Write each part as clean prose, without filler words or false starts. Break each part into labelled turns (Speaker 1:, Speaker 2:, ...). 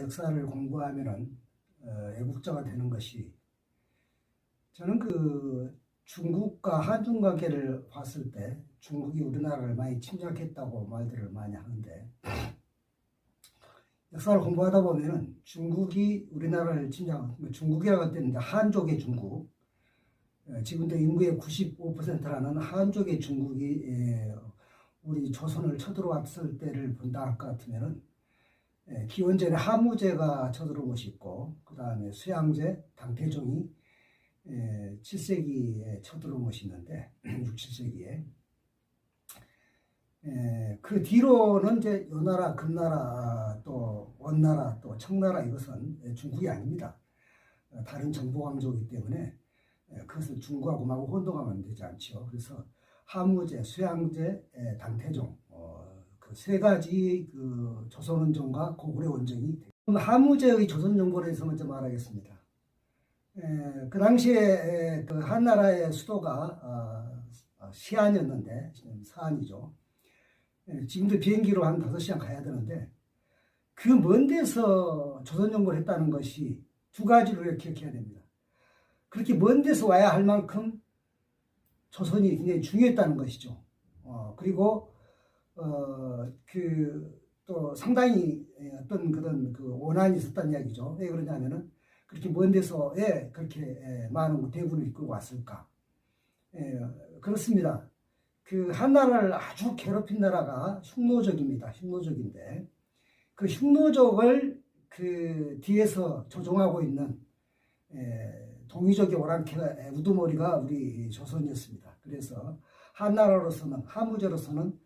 Speaker 1: 역사를 공부하면은 애국자가 되는 것이, 저는 중국과 한중 관계를 봤을 때 중국이 우리나라를 많이 침략했다고 말들을 많이 하는데, 역사를 공부하다 보면은 중국이 우리나라를 중국이라고 할 때는 한족의 중국, 지금도 인구의 95%라는 한족의 중국이 우리 조선을 쳐들어왔을 때를 본다 할 것 같으면은, 기원전에 하무제가 쳐들어온 것이 있고, 그 다음에 수양제, 당태종이 7세기에 쳐들어온 것이 있는데, 6, 7세기에. 그 뒤로는 이제 요나라, 금나라, 또 원나라, 또 청나라, 이것은 중국이 아닙니다. 다른 정보왕조이기 때문에 그것을 중국하고 마구 혼동하면 되지 않죠. 그래서 하무제, 수양제, 당태종, 그 세 가지 조선원정과 고구려 원정이 하무제의 조선정보에 대해서 먼저 말하겠습니다. 그 당시에 그 한나라의 수도가 시안이었는데, 지금 사안이죠. 지금도 비행기로 한 5시간 가야 되는데, 그 먼 데서 조선정보를 했다는 것이 두 가지로 기억해야 됩니다. 그렇게 먼 데서 와야 할 만큼 조선이 굉장히 중요했다는 것이죠. 그리고 또 상당히 어떤 그런 원한이 있었다는 이야기죠. 왜 그러냐면은, 그렇게 먼 데서 왜 그렇게 많은 대군을 이끌고 왔을까? 그렇습니다. 그 한나라를 아주 괴롭힌 나라가 흉노족입니다. 흉노족인데, 그 흉노족을 그 뒤에서 조종하고 있는 동이족의 오랑캐 우두머리가 우리 조선이었습니다. 그래서 한나라로서는, 하무제로서는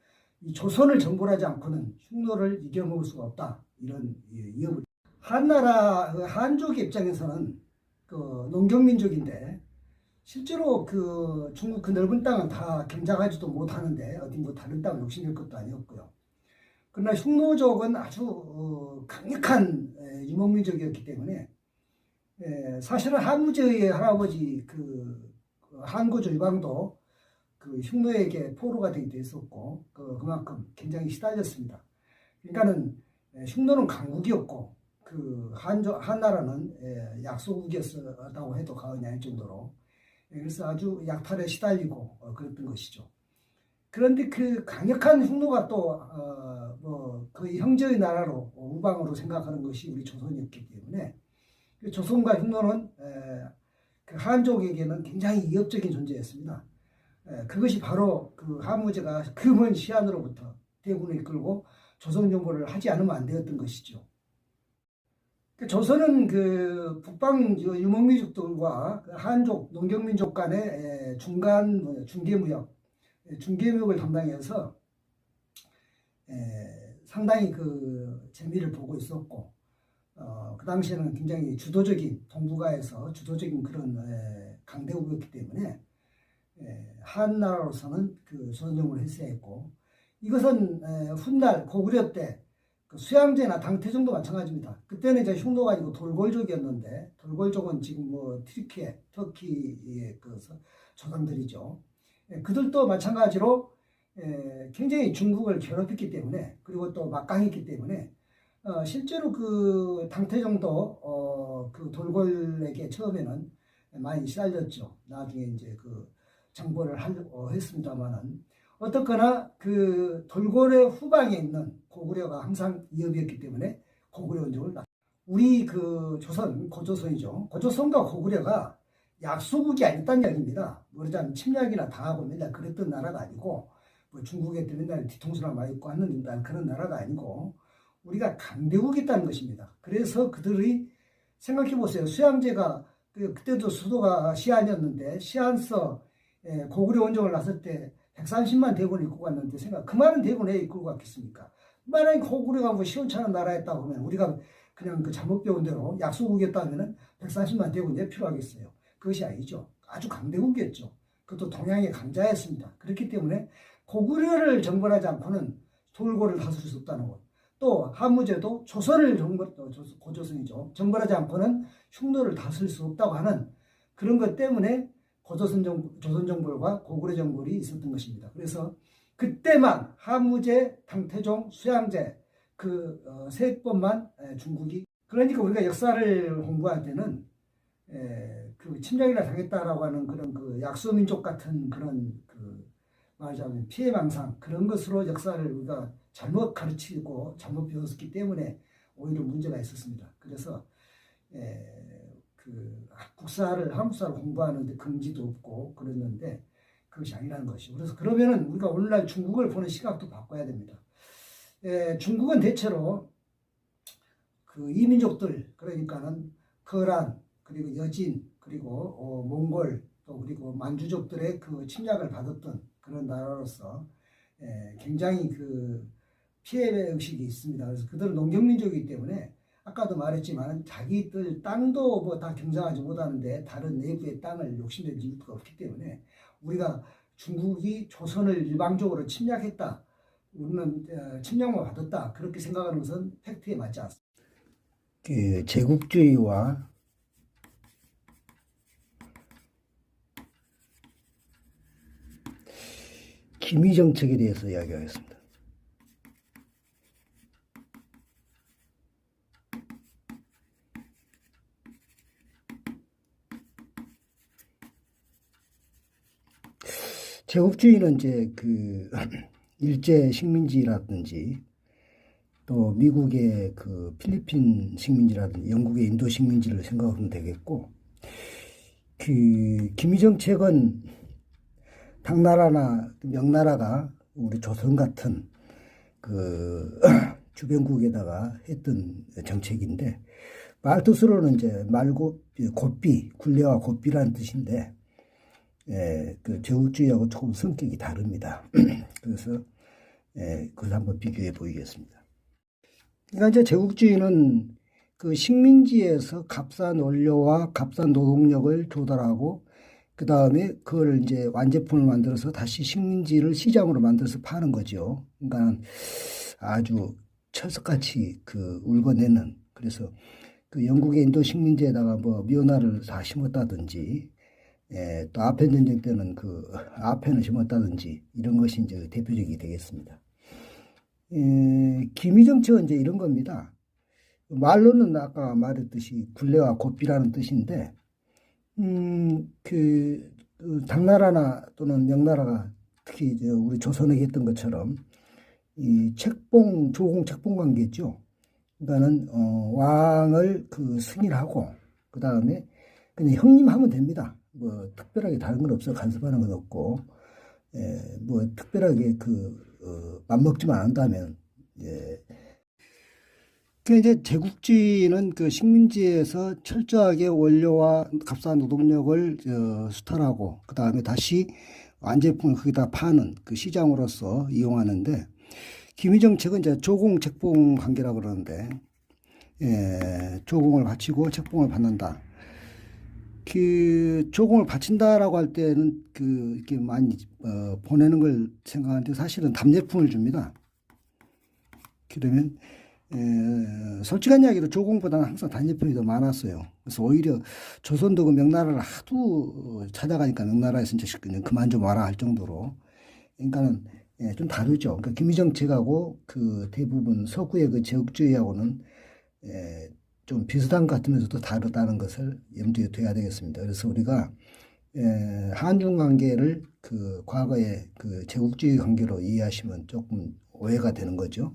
Speaker 1: 이 조선을 정벌하지 않고는 흉노를 이겨먹을 수가 없다, 이런 위협을. 한나라 한족의 입장에서는 농경민족인데, 실제로 중국 넓은 땅은 다 경작하지도 못하는데 어디 다른 땅을 욕심낼 것도 아니었고요. 그러나 흉노족은 아주 강력한 유목민족이었기 때문에, 사실은 하무제의 할아버지 한고조 유방도 흉노에게 포로가 되기도 했었고, 그만큼 굉장히 시달렸습니다. 그러니까는 흉노는 강국이었고, 한나라는 약소국이었다고 해도 과언이 아닐 정도로, 그래서 아주 약탈에 시달리고 그랬던 것이죠. 그런데 그 강력한 흉노가 또 거의 형제의 나라로, 우방으로 생각하는 것이 우리 조선이었기 때문에, 조선과 흉노는 그 한족에게는 굉장히 위협적인 존재였습니다. 그것이 바로 하무제가 먼 시안으로부터 대군을 이끌고 조선 정벌을 하지 않으면 안 되었던 것이죠. 조선은 북방 유목민족들과 한족, 농경민족 간의 중개무역을 담당해서 상당히 재미를 보고 있었고, 그 당시에는 굉장히 동북아에서 주도적인 그런 강대국이었기 때문에, 한나라로서는 조선정벌을 했어야 했고, 이것은 훗날 고구려 때 수양제나 당태종도 마찬가지입니다. 그때는 이제 흉노가 아니고 돌골족이었는데, 돌골족은 지금 터키의 조상들이죠. 그들도 마찬가지로 굉장히 중국을 괴롭혔기 때문에, 그리고 또 막강했기 때문에, 실제로 당태종도 돌골에게 처음에는 많이 시달렸죠. 나중에 이제 정벌을 했습니다만은, 어떻거나 돌골의 후방에 있는 고구려가 항상 위협이었기 때문에 고구려 원정을 우리 고조선이죠. 고조선과 고구려가 약소국이 아니었다는 이야기입니다. 그러자면 침략이나 당하고 맨날 그랬던 나라가 아니고, 중국에 맨날 뒤통수나 맞고 하는 그런 나라가 아니고, 우리가 강대국이었다는 것입니다. 그래서 그들이 생각해 보세요. 수양제가 그때도 수도가 시안이었는데, 시안서 고구려 원정을 났을 때 130만 대군을 이끌고 갔는데, 그 많은 대군을 왜 이끌고 갔겠습니까? 만약에 고구려가 시원찮은 나라였다고 하면, 우리가 그냥 잘못 배운 대로 약소국이었다면 130만 대군이 왜 필요하겠어요? 그것이 아니죠. 아주 강대국이었죠. 그것도 동양의 강자였습니다. 그렇기 때문에 고구려를 정벌하지 않고는 돌고를 다스릴 수 없다는 것. 또 하무제도 고조선이죠. 정벌하지 않고는 흉노를 다스릴 수 없다고 하는 그런 것 때문에 조선정벌과 고구려 정벌이 있었던 것입니다. 그래서 그때만 하무제, 당태종, 수양제 세 번만 중국이 그러니까 우리가 역사를 공부할 때는 그 침략이나 당했다라고 하는 그런 그 약소민족 같은 그런 그 말하자면 피해망상 그런 것으로 역사를 우리가 잘못 가르치고 잘못 배웠기 때문에 오히려 문제가 있었습니다. 그래서 그 한국사를 공부하는데 금지도 없고 그랬는데 그것이 아니라는 것이죠. 그래서 그러면은 우리가 오늘날 중국을 보는 시각도 바꿔야 됩니다. 중국은 대체로 그 이민족들 그러니까는 거란 그리고 여진 그리고 몽골 또 그리고 만주족들의 그 침략을 받았던 그런 나라로서 굉장히 그 피해 의식이 있습니다. 그래서 그들은 농경민족이기 때문에 아까도 말했지만 자기들 땅도 뭐 다 경작하지 못하는데 다른 내부의 땅을 욕심낼 이유가 없기 때문에 우리가 중국이 조선을 일방적으로 침략했다, 우리는 침략만 받았다 그렇게 생각하는 것은 팩트에 맞지 않습니다.
Speaker 2: 그 제국주의와 기미 정책에 대해서 이야기하겠습니다. 제국주의는 이제 그 일제 식민지라든지 또 미국의 그 필리핀 식민지라든지 영국의 인도 식민지를 생각하면 되겠고, 그 기미 정책은 당나라나 명나라가 우리 조선 같은 그 주변국에다가 했던 정책인데, 말뜻으로는 이제 곧비, 굴레와 곧비라는 뜻인데, 그 제국주의하고 조금 성격이 다릅니다. 그래서 그걸 한번 비교해 보이겠습니다. 그러니까 이제 제국주의는 그 식민지에서 값싼 원료와 값싼 노동력을 조달하고 그 다음에 그걸 이제 완제품을 만들어서 다시 식민지를 시장으로 만들어서 파는 거죠. 그러니까 아주 철석같이 그 울궈내는, 그래서 그 영국의 인도 식민지에다가 뭐 미오나를 다 심었다든지, 또 아펜 전쟁 때는 그 아펜을 심었다든지 이런 것이 이제 대표적이 되겠습니다. 기미 정책은 이제 이런 겁니다. 말로는 아까 말했듯이 굴레와 곧비라는 뜻인데, 당나라나 또는 명나라가 특히 이제 우리 조선에게 했던 것처럼 이 조공 책봉 관계죠. 그러니까는 왕을 그 승인하고 그 다음에 그냥 형님 하면 됩니다. 뭐 특별하게 다른 건 없어, 간섭하는 건 없고, 뭐 특별하게 맘먹지만 않는다면, 그 이제 제국주의는 그 식민지에서 철저하게 원료와 값싼 노동력을 수탈하고 그 다음에 다시 완제품을 거기다 파는 그 시장으로서 이용하는데, 기미 정책은 이제 조공 책봉 관계라고 그러는데, 조공을 바치고 책봉을 받는다. 그 조공을 바친다라고 할 때는 그 이렇게 많이 보내는 걸 생각하는데 사실은 답례품을 줍니다. 그러면 솔직한 이야기로 조공보다는 항상 답례품이 더 많았어요. 그래서 오히려 조선도 그 명나라를 하도 찾아가니까 명나라에서 이제 그만 좀 와라 할 정도로, 그러니까는 좀 다르죠. 그러니까 기미 정책하고 그 대부분 서구의 그 제국주의하고는 좀 비슷한 것 같으면서도 다르다는 것을 염두에 둬야 되겠습니다. 그래서 우리가 한중 관계를 그 과거의 그 제국주의 관계로 이해하시면 조금 오해가 되는 거죠.